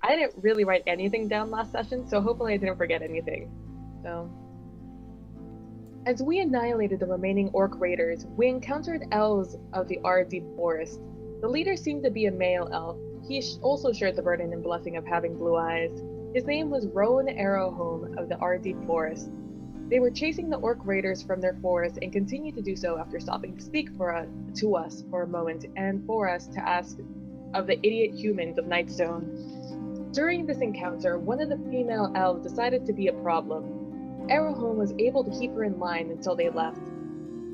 I didn't really write anything down last session, so hopefully I didn't forget anything. So, as we annihilated the remaining orc raiders, we encountered elves of the Ardreth forest. The leader seemed to be a male elf. He also shared the burden and blessing of having blue eyes. His name was Rowan Arrowhome of the Ardreth forest. They were chasing the orc raiders from their forest and continued to do so after stopping to speak to us for a moment and for us to ask of the idiot humans of Nightstone. During this encounter, one of the female elves decided to be a problem. Arrowhome was able to keep her in line until they left.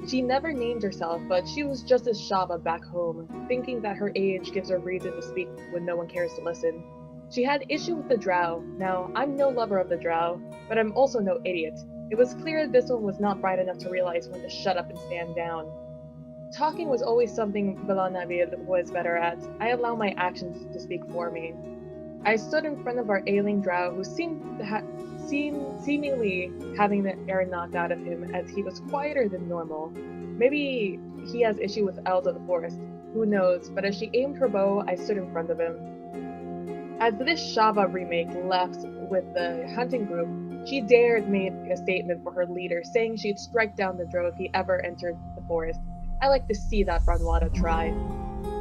She never named herself, but she was just as Shava back home, thinking that her age gives her reason to speak when no one cares to listen. She had issue with the Drow. Now, I'm no lover of the Drow, but I'm also no idiot. It was clear this one was not bright enough to realize when to shut up and stand down. Talking was always something Villanaville was better at. I allow my actions to speak for me. I stood in front of our ailing Drow, who seemed seemingly having the air knocked out of him as he was quieter than normal. Maybe he has issue with elves of the forest. Who knows, but as she aimed her bow, I stood in front of him. As this Shava remake left with the hunting group, she dared make a statement for her leader, saying she'd strike down the Drow if he ever entered the forest. I like to see that Ranwada try.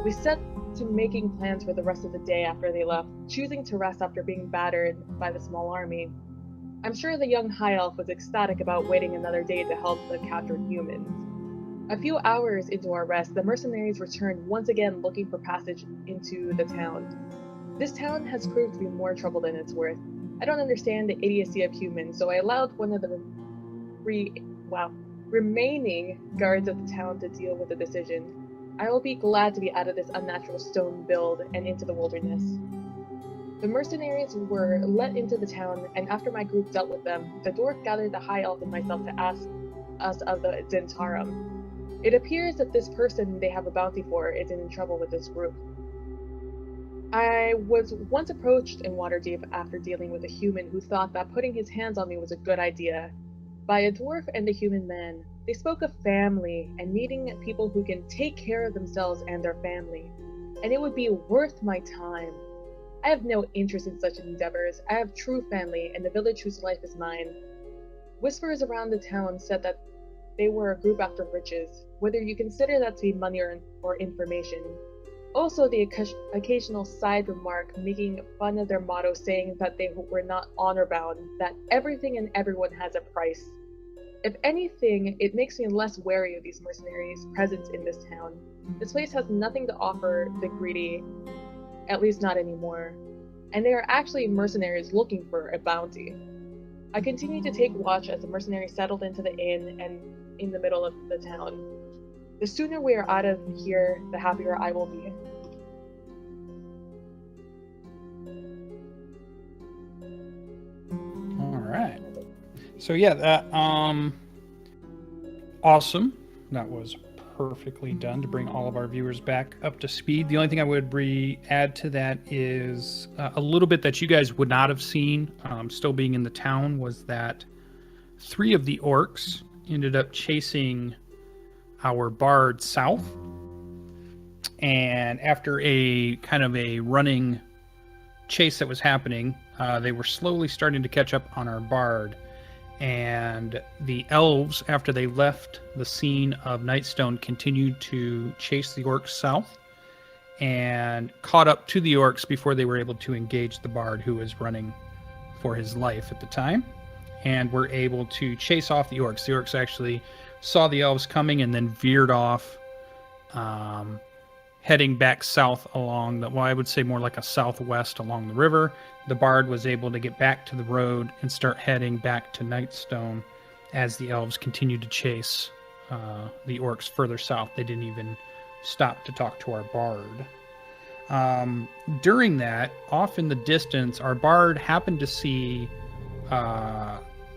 We set to making plans for the rest of the day after they left, choosing to rest after being battered by the small army. I'm sure the young high elf was ecstatic about waiting another day to help the captured humans. A few hours into our rest, the mercenaries returned once again looking for passage into the town. This town has proved to be more trouble than it's worth. I don't understand the idiocy of humans, so I allowed one of the remaining guards of the town to deal with the decision. I will be glad to be out of this unnatural stone build and into the wilderness. The mercenaries were let into the town, and after my group dealt with them, the dwarf gathered the high elf and myself to ask us of the Zentarum. It appears that this person they have a bounty for is in trouble with this group. I was once approached in Waterdeep after dealing with a human who thought that putting his hands on me was a good idea. By a dwarf and a human man. They spoke of family and needing people who can take care of themselves and their family, and it would be worth my time. I have no interest in such endeavors. I have true family and the village whose life is mine. Whispers around the town said that they were a group after riches, whether you consider that to be money or information. Also, the occasional side remark making fun of their motto, saying that they were not honor-bound, that everything and everyone has a price. If anything, it makes me less wary of these mercenaries' presence in this town. This place has nothing to offer the greedy, at least not anymore, and they are actually mercenaries looking for a bounty. I continued to take watch as the mercenaries settled into the inn and in the middle of the town. The sooner we are out of here, the happier I will be. All right. So yeah, that awesome. That was perfectly done to bring all of our viewers back up to speed. The only thing I would add to that is a little bit that you guys would not have seen, still being in the town, was that 3 of the orcs ended up chasing our bard south, and after a kind of a running chase that was happening, they were slowly starting to catch up on our bard, and the elves, after they left the scene of Nightstone, continued to chase the orcs south and caught up to the orcs before they were able to engage the bard, who was running for his life at the time, and were able to chase off the orcs. The orcs actually saw the elves coming and then veered off, heading back south along the, well, I would say more like a southwest along the river. The bard was able to get back to the road and start heading back to Nightstone as the elves continued to chase the orcs further south. They didn't even stop to talk to our bard. During that, off in the distance, our bard happened to see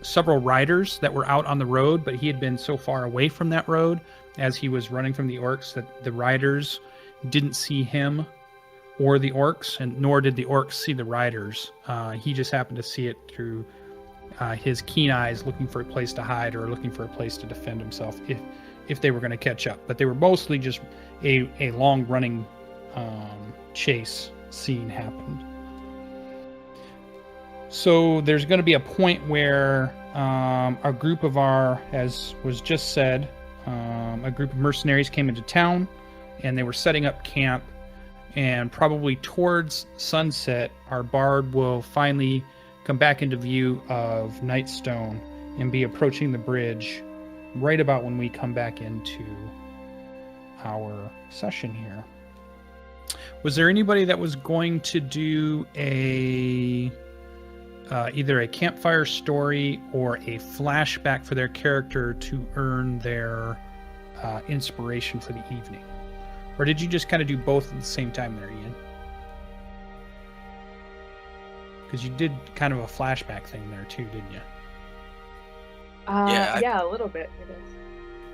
several riders that were out on the road, but he had been so far away from that road as he was running from the orcs that the riders didn't see him or the orcs, and nor did the orcs see the riders. He just happened to see it through his keen eyes, looking for a place to hide or looking for a place to defend himself if they were going to catch up. But they were mostly just a long running chase scene happened. So there's going to be a point where a group of as was just said, a group of mercenaries came into town, and they were setting up camp. And probably towards sunset, our bard will finally come back into view of Nightstone and be approaching the bridge right about when we come back into our session here. Was there anybody that was going to do either a campfire story or a flashback for their character to earn their inspiration for the evening? Or did you just kind of do both at the same time there, Ian? Because you did kind of a flashback thing there too, didn't you? Yeah, a little bit. It is.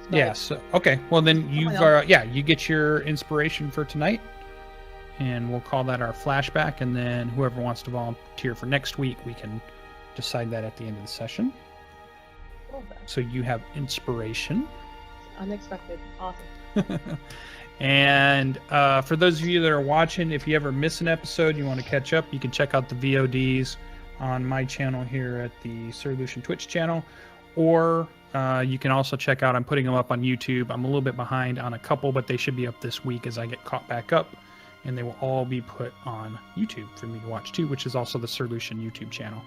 But yeah. So okay. Well, then you get your inspiration for tonight, and we'll call that our flashback. And then whoever wants to volunteer for next week, we can decide that at the end of the session. Okay. So you have inspiration. Unexpected. Awesome. And for those of you that are watching, if you ever miss an episode, you want to catch up, you can check out the VODs on my channel here at the Sir Lucien Twitch channel, or you can also check out, I'm putting them up on YouTube. I'm a little bit behind on a couple, but they should be up this week as I get caught back up, and they will all be put on YouTube for me to watch too, which is also the Sir Lucien YouTube channel.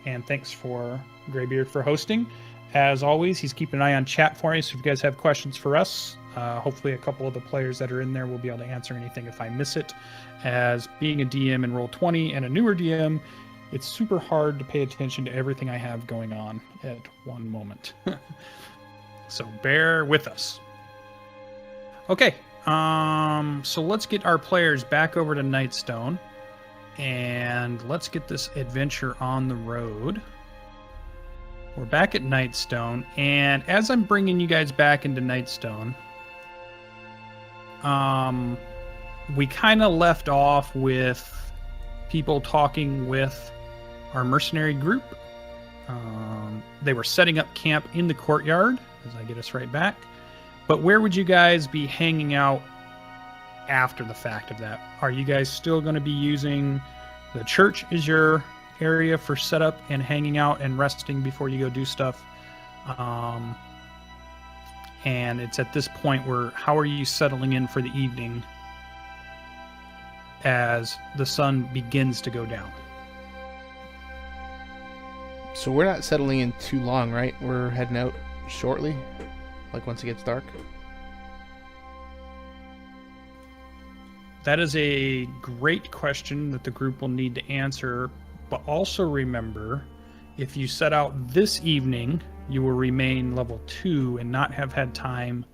And thanks for Greybeard for hosting. As always, he's keeping an eye on chat for you, so if you guys have questions for us, hopefully a couple of the players that are in there will be able to answer anything if I miss it. As being a DM in Roll20 and a newer DM, it's super hard to pay attention to everything I have going on at one moment. So bear with us. Okay, so let's get our players back over to Nightstone, and let's get this adventure on the road. We're back at Nightstone, and as I'm bringing you guys back into Nightstone, we kind of left off with people talking with our mercenary group. They were setting up camp in the courtyard, as I get us right back. But where would you guys be hanging out after the fact of that? Are you guys still going to be using the church as your area for setup and hanging out and resting before you go do stuff? And it's at this point where, how are you settling in for the evening as the sun begins to go down? So we're not settling in too long, right? We're heading out shortly, like once it gets dark. That is a great question that the group will need to answer. But also remember, if you set out this evening, you will remain level 2 and not have had time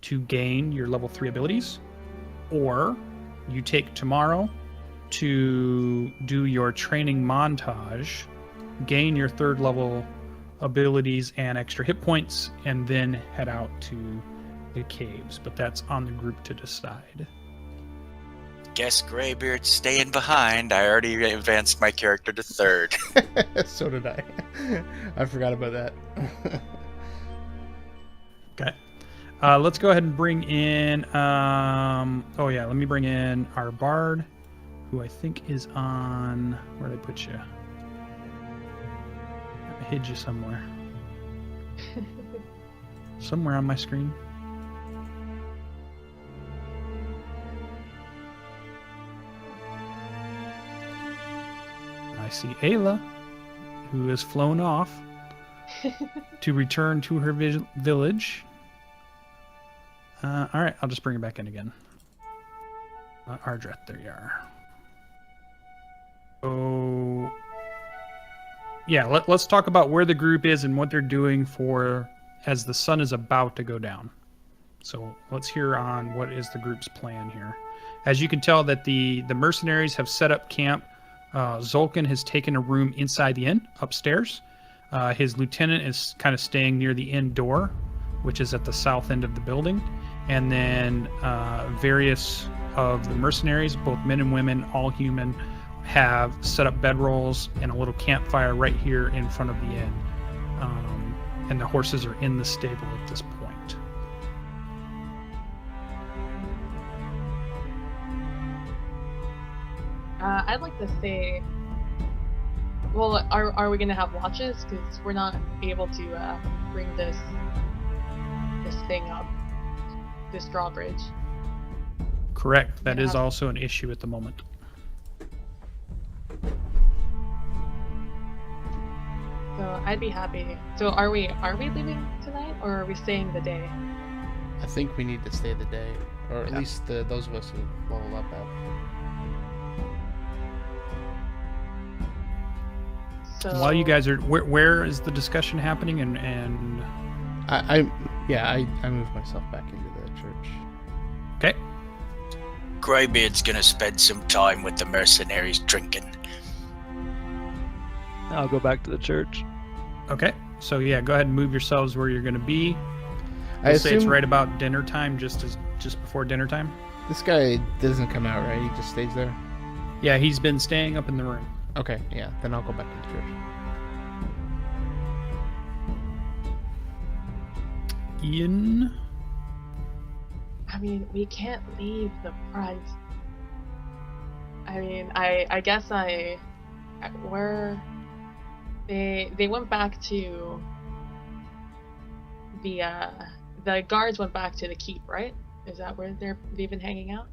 to gain your level 3 abilities. Or you take tomorrow to do your training montage, gain your 3rd level abilities and extra hit points, and then head out to the caves. But that's on the group to decide. Guess Greybeard's staying behind. I already advanced my character to 3rd. So did I. I forgot about that. Okay. Let's go ahead and bring in... let me bring in our bard, who I think is on... Where did I put you? I hid you somewhere. Somewhere on my screen. I see Ayla, who has flown off to return to her village. All right, I'll just bring her back in again. Ardreth, there you are. So, yeah, let's talk about where the group is and what they're doing for as the sun is about to go down. So let's hear on what is the group's plan here. As you can tell that the mercenaries have set up camp. Zolkin has taken a room inside the inn, upstairs. His lieutenant is kind of staying near the inn door, which is at the south end of the building. And then various of the mercenaries, both men and women, all human, have set up bedrolls and a little campfire right here in front of the inn. And the horses are in the stable at this point. I'd like to say Well, are we gonna have watches? Because we're not able to bring this thing up, this drawbridge. Correct. That is Yeah. also an issue at the moment. So I'd be happy. So are we leaving tonight, or are we staying the day? I think we need to stay the day, or at Yeah. least those of us who level up at. So While you guys are, where is the discussion happening? And I moved myself back into the church. okay, Greybeard's gonna spend some time with the mercenaries drinking. I'll go back to the church. okay. So yeah, go ahead and move yourselves where you're going to be. I We'll say it's assume right about dinner time, just before dinner time. this guy doesn't come out, right? He just stays there. Yeah, he's been staying up in the room. Okay, yeah. Then I'll go back to the church. Ian. I mean, we can't leave the front. I mean, I guess where they went back to the guards went back to the keep, right? Is that where they've been hanging out?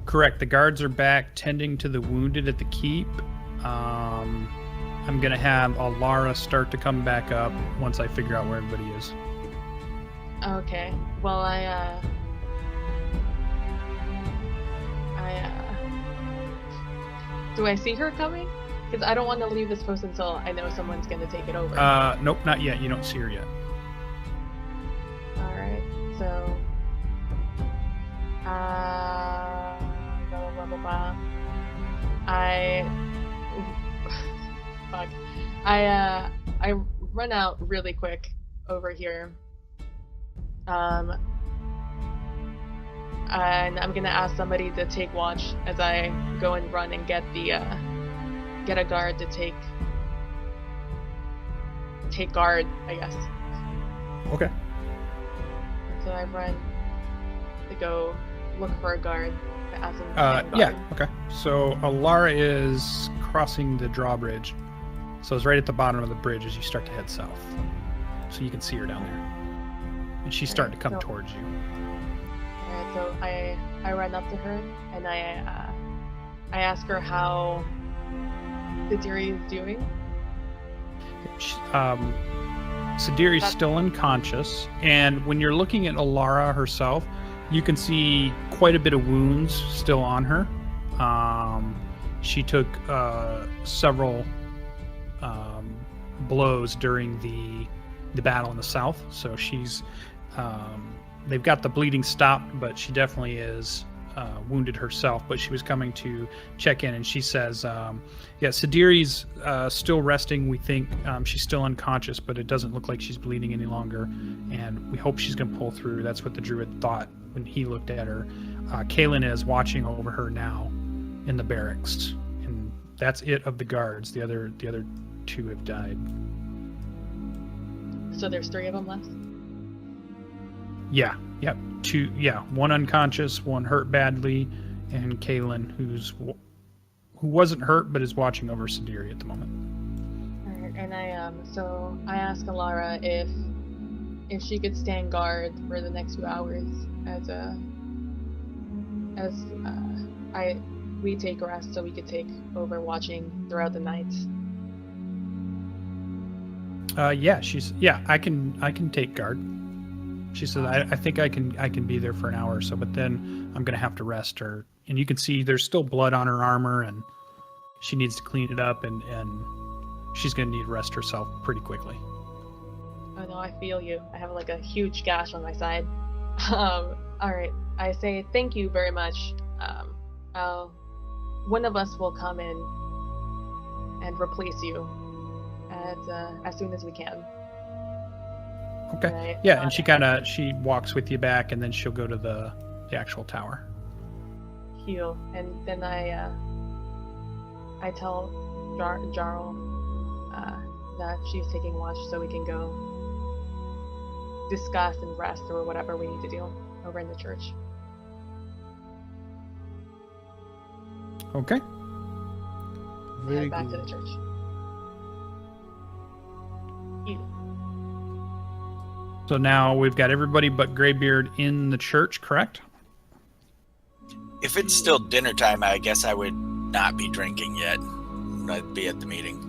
Correct. The guards are back tending to the wounded at the keep. I'm gonna have Alara start to come back up once I figure out where everybody is. Okay. Well, do I see her coming? Because I don't want to leave this post until I know someone's gonna take it over. Nope, not yet. You don't see her yet. All right. So, blah, blah, blah, blah. Fuck. I run out really quick over here. And I'm gonna ask somebody to take watch as I go and run and get a guard to take guard, I guess. Okay. So I run to go look for a guard. To ask them to stand guard. Yeah. Okay. So Alara is crossing the drawbridge. So it's right at the bottom of the bridge as you start to head south. So you can see her down there, and she's starting to come towards you. Alright, so I run up to her and I ask her how Sidiri is doing. Sidiri's still unconscious, and when you're looking at Alara herself, you can see quite a bit of wounds still on her. She took several blows during the battle in the south, so she's they've got the bleeding stopped, but she definitely is wounded herself. But she was coming to check in, and she says, yeah, Sidiri's still resting. We think she's still unconscious, but it doesn't look like she's bleeding any longer, and we hope she's going to pull through. That's what the Druid thought when he looked at her. Kaelin is watching over her now in the barracks, and that's it of the guards. The other two have died. So there's 3 of them left? Yeah, yep. 2, yeah, 1 unconscious, 1 hurt badly, and Kaelin, who wasn't hurt but is watching over Sidiri at the moment. Alright, and I asked Alara if she could stand guard for the next few hours we take rest, so we could take over watching throughout the night. I can take guard. She says, I think I can be there for an hour or so, but then I'm gonna have to rest her. And you can see there's still blood on her armor, and she needs to clean it up, and she's gonna need to rest herself pretty quickly. Oh no, I feel you. I have like a huge gash on my side. Alright, I say thank you very much. One of us will come in and replace you as soon as we can. Okay. Right. Yeah, and she walks with you back, and then she'll go to the actual tower. Heal, and then I tell Jarral that she's taking watch, so we can go discuss and rest or whatever we need to do over in the church. Okay. Very head back to good. the church. You. So now we've got everybody but Greybeard in the church, correct? If it's still dinner time, I guess I would not be drinking yet. I'd be at the meeting.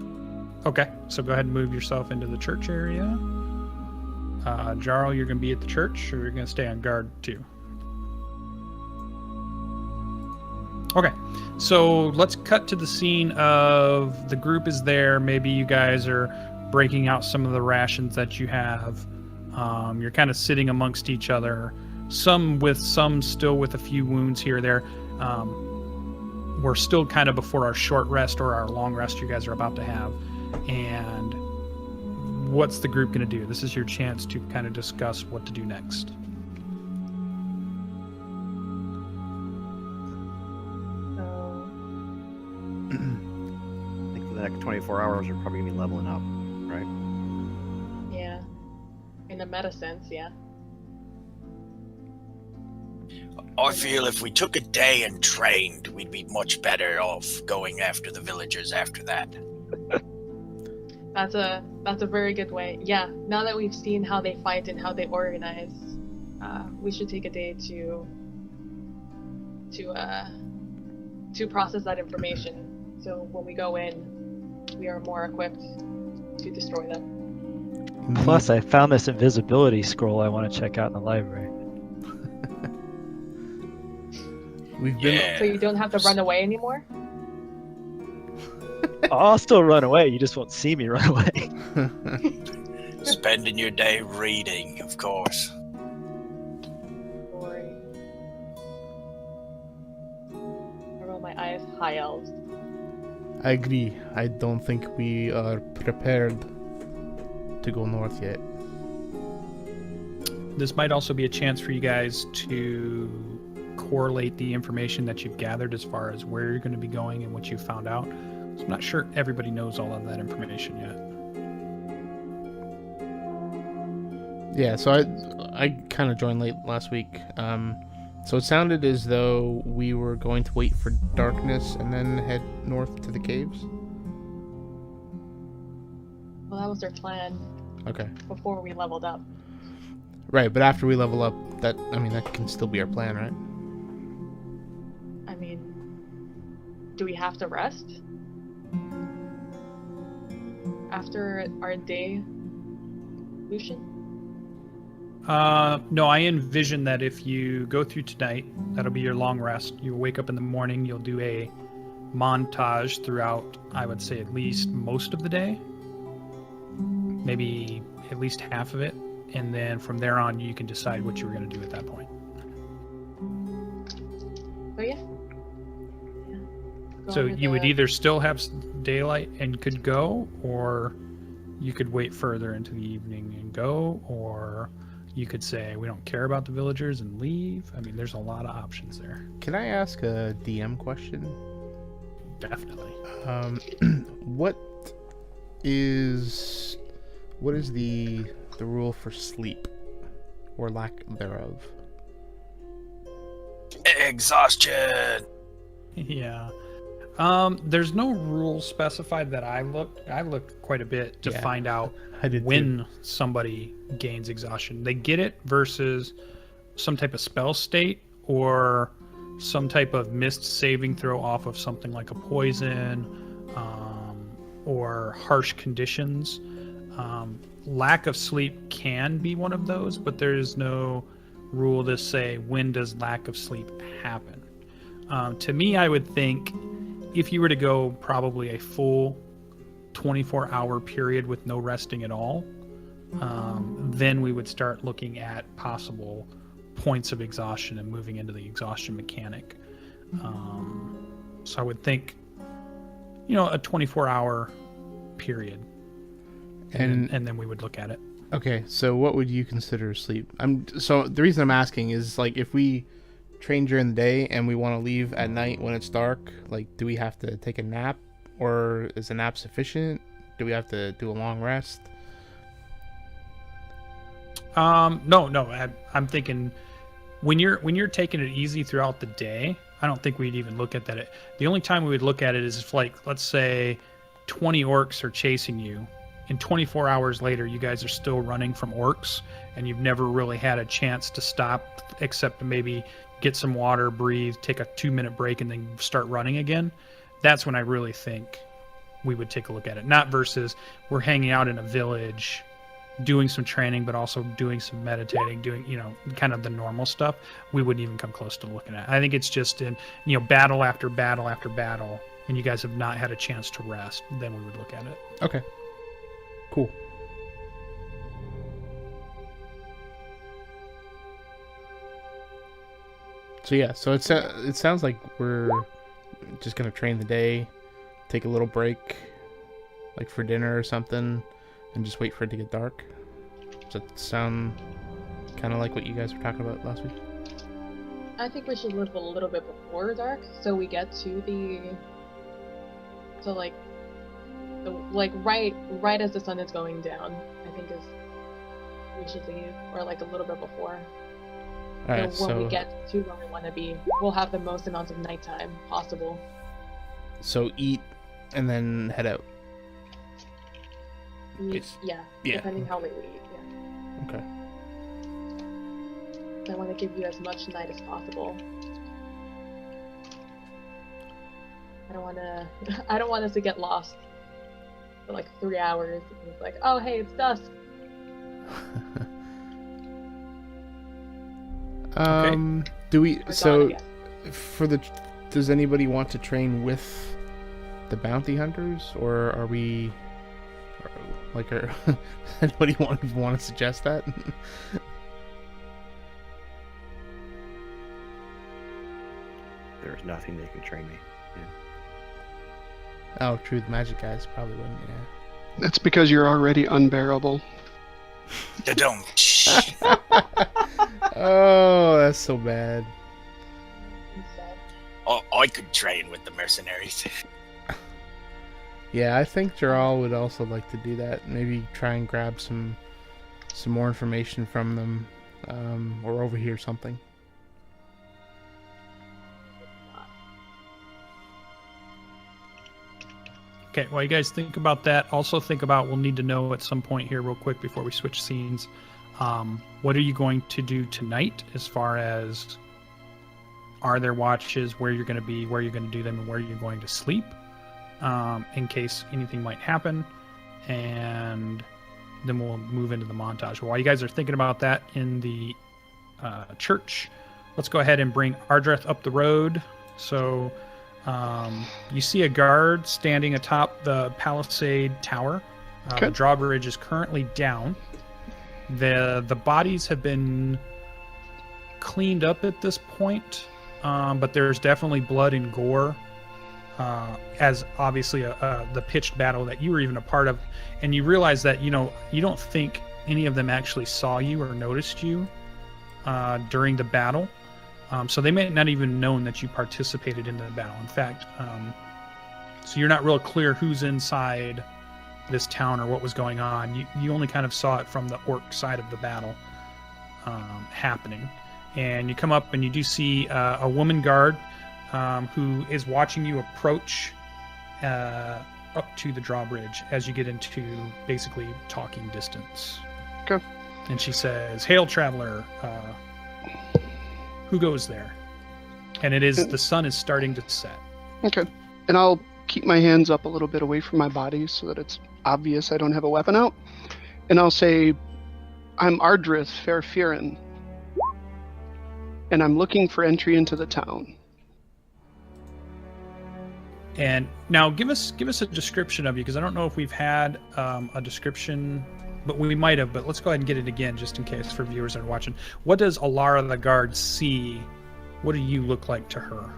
Okay, so go ahead and move yourself into the church area. Jarral, you're going to be at the church, or you're going to stay on guard too? Okay, so let's cut to the scene of the group is there. Maybe you guys are breaking out some of the rations that you have. You're kind of sitting amongst each other, some still with a few wounds here or there. We're still kind of before our short rest or our long rest you guys are about to have. And what's the group going to do? This is your chance to kind of discuss what to do next. So, I think for the next 24 hours, we're probably going to be leveling up, right? yeah. In a meta sense, yeah. I feel if we took a day and trained, we'd be much better off going after the villagers after that. That's a very good way. Yeah, now that we've seen how they fight and how they organize, we should take a day to process that information. So when we go in, we are more equipped to destroy them. Plus, I found this invisibility scroll I want to check out in the library. We've been Yeah. So you don't have to run away anymore? I'll still run away. You just won't see me run away. Spending your day reading, of course. Boring. I roll my eyes. High elves. I agree. I don't think we are prepared to go north yet. This might also be a chance for you guys to correlate the information that you've gathered as far as where you're going to be going and what you found out. So I'm not sure everybody knows all of that information yet. Yeah, so I kind of joined late last week. So it sounded as though we were going to wait for darkness and then head north to the caves. Well, that was their plan Okay. before we leveled up. Right, but after we level up, that can still be our plan, right? I mean, do we have to rest? After our day, Lucien? No, I envision that if you go through tonight, that'll be your long rest. You wake up in the morning, you'll do a montage throughout, I would say, at least most of the day. Maybe at least half of it. And then from there on, you can decide what you were going to do at that point. Oh yeah. Go So under you would the- either still have daylight and could go, or you could wait further into the evening and go, or you could say, we don't care about the villagers and leave. I mean, there's a lot of options there. Can I ask a DM question? Definitely. What is the rule for sleep or lack thereof? Exhaustion! Yeah. There's no rule specified that I looked quite a bit to Yeah, find out I did when somebody gains exhaustion. They get it versus some type of spell state or some type of missed saving throw off of something like a poison or harsh conditions. Lack of sleep can be one of those, but there's no rule to say when does lack of sleep happen. To me, I would think if you were to go probably a full 24-hour period with no resting at all, then we would start looking at possible points of exhaustion and moving into the exhaustion mechanic. So I would think, a 24-hour period. And then we would look at it. Okay, so what would you consider sleep? So the reason I'm asking is, like, if we train during the day and we want to leave at night when it's dark, like, do we have to take a nap, or is a nap sufficient? Do we have to do a long rest? No. I'm thinking when you're taking it easy throughout the day, I don't think we'd even look at that. The only time we would look at it is if, like, let's say 20 orcs are chasing you, and 24 hours later you guys are still running from orcs, and you've never really had a chance to stop except to maybe get some water, breathe, take a 2-minute break, and then start running again. That's when I really think we would take a look at it. Not versus we're hanging out in a village, doing some training, but also doing some meditating, doing, kind of the normal stuff. We wouldn't even come close to looking at it. I think it's just in, battle after battle after battle, and you guys have not had a chance to rest, then we would look at it. Okay. Cool. So yeah, so it sounds like we're just gonna train the day, take a little break, like for dinner or something, and just wait for it to get dark. Does that sound kind of like what you guys were talking about last week? I think we should live a little bit before dark, so we get to right as the sun is going down. I think we should leave, or like a little bit before. All right, so when we get to where we want to be, we'll have the most amount of nighttime possible. So eat and then head out. Yeah. Depending how late we eat. Yeah. Okay. I want to give you as much night as possible. I don't want us to get lost for like 3 hours. It's like, oh hey, it's dusk. Okay. Do we? So, does anybody want to train with the bounty hunters, or are we? Anybody want to suggest that? There's nothing they can train me in. Oh, true. The magic guys probably wouldn't. Yeah. That's because you're already unbearable. Don't. Oh, that's so bad. Oh, I could train with the mercenaries. Yeah, I think Jarral would also like to do that. Maybe try and grab some more information from them, or overhear something. Okay, while you guys think about that, also think about, we'll need to know at some point here real quick before we switch scenes, what are you going to do tonight as far as, are there watches, where you're going to be, where you're going to do them, and where you're going to sleep, in case anything might happen, and then we'll move into the montage. While you guys are thinking about that in the church, let's go ahead and bring Ardreth up the road. So you see a guard standing atop the palisade tower. Okay. The drawbridge is currently down. The bodies have been cleaned up at this point, but there's definitely blood and gore, as obviously the pitched battle that you were even a part of. And you realize that, you don't think any of them actually saw you or noticed you during the battle. So they may not even known that you participated in the battle. In fact, so you're not real clear who's inside this town or what was going on. You only kind of saw it from the orc side of the battle happening. And you come up and you do see a woman guard who is watching you approach up to the drawbridge as you get into basically talking distance. Okay. And she says, "Hail, traveler. Who goes there?" And the sun is starting to set. Okay. And I'll keep my hands up a little bit away from my body so that it's obvious I don't have a weapon out. And I'll say, "I'm Ardreth Fairfirin, and I'm looking for entry into the town." And now give us a description of you, because I don't know if we've had a description, but we might have. But let's go ahead and get it again, just in case for viewers that are watching. What does Alara the guard see? What do you look like to her?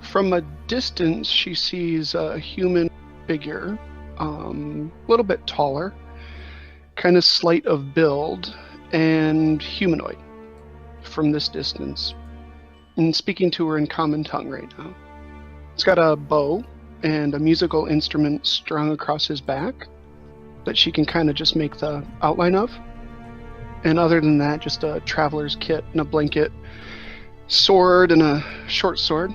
From a distance, she sees a human figure, a little bit taller, kind of slight of build, and humanoid from this distance. And speaking to her in common tongue right now. It's got a bow and a musical instrument strung across his back that she can kind of just make the outline of. And other than that, just a traveler's kit and a blanket, sword and a short sword,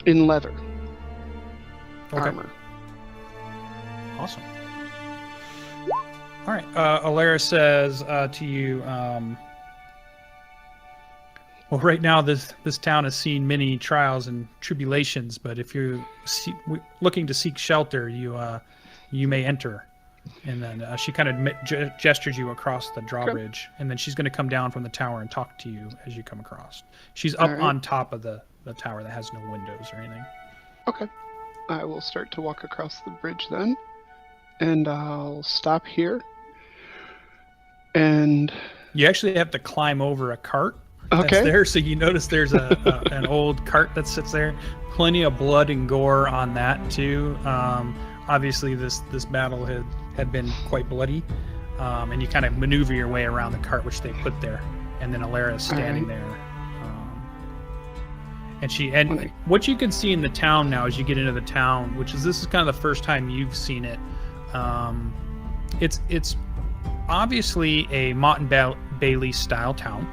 in leather Okay. armor. Awesome. All right. Alara says to you, well, right now this town has seen many trials and tribulations, but if you're looking to seek shelter, you may enter. And then she kind of gestures you across the drawbridge, and then she's going to come down from the tower and talk to you as you come across. She's up on top of the tower that has no windows or anything. Okay. I will start to walk across the bridge then. And I'll stop here. And you actually have to climb over a cart that's okay. there. So you notice there's an old cart that sits there. Plenty of blood and gore on that too. Obviously, this battle had been quite bloody. And you kind of maneuver your way around the cart, which they put there. And then Alara is standing there. And what you can see in the town now as you get into the town, this is kind of the first time you've seen it. It's obviously a Mott and Bailey style town.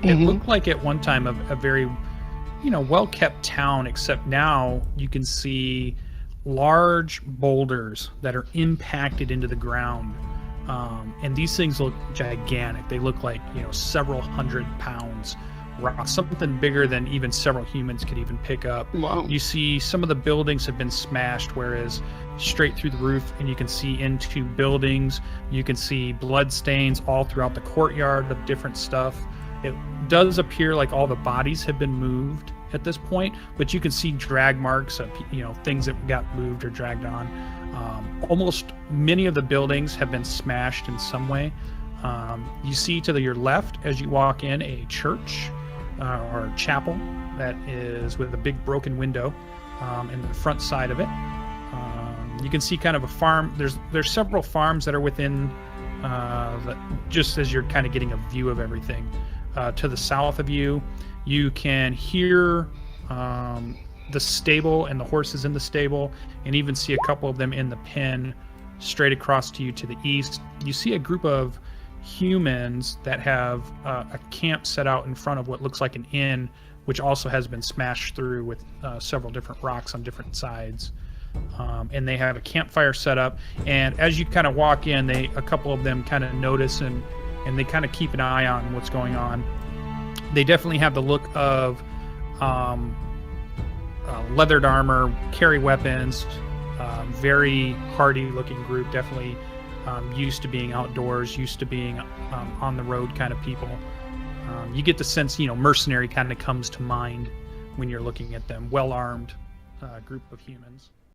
It looked like at one time a very, well kept town, except now you can see large boulders that are impacted into the ground. And these things look gigantic. They look like, several 100 pounds. Rock, something bigger than even several humans could even pick up. Wow. You see some of the buildings have been smashed, whereas straight through the roof, and you can see into buildings. You can see blood stains all throughout the courtyard of different stuff. It does appear like all the bodies have been moved at this point, but you can see drag marks of things that got moved or dragged on. Almost many of the buildings have been smashed in some way. You see to your left as you walk in a church or chapel that is with a big broken window in the front side of it. You can see kind of a farm. There's several farms that are within just as you're kind of getting a view of everything. To the south of you, you can hear the stable and the horses in the stable, and even see a couple of them in the pen. Straight across to you to the east, you see a group of humans that have a camp set out in front of what looks like an inn, which also has been smashed through with several different rocks on different sides. And they have a campfire set up, and as you kind of walk in, a couple of them kind of notice and they kind of keep an eye on what's going on. They definitely have the look of leathered armor, carry weapons, very hardy looking group, definitely used to being outdoors, used to being on the road kind of people. You get the sense, mercenary kind of comes to mind when you're looking at them. Well-armed group of humans.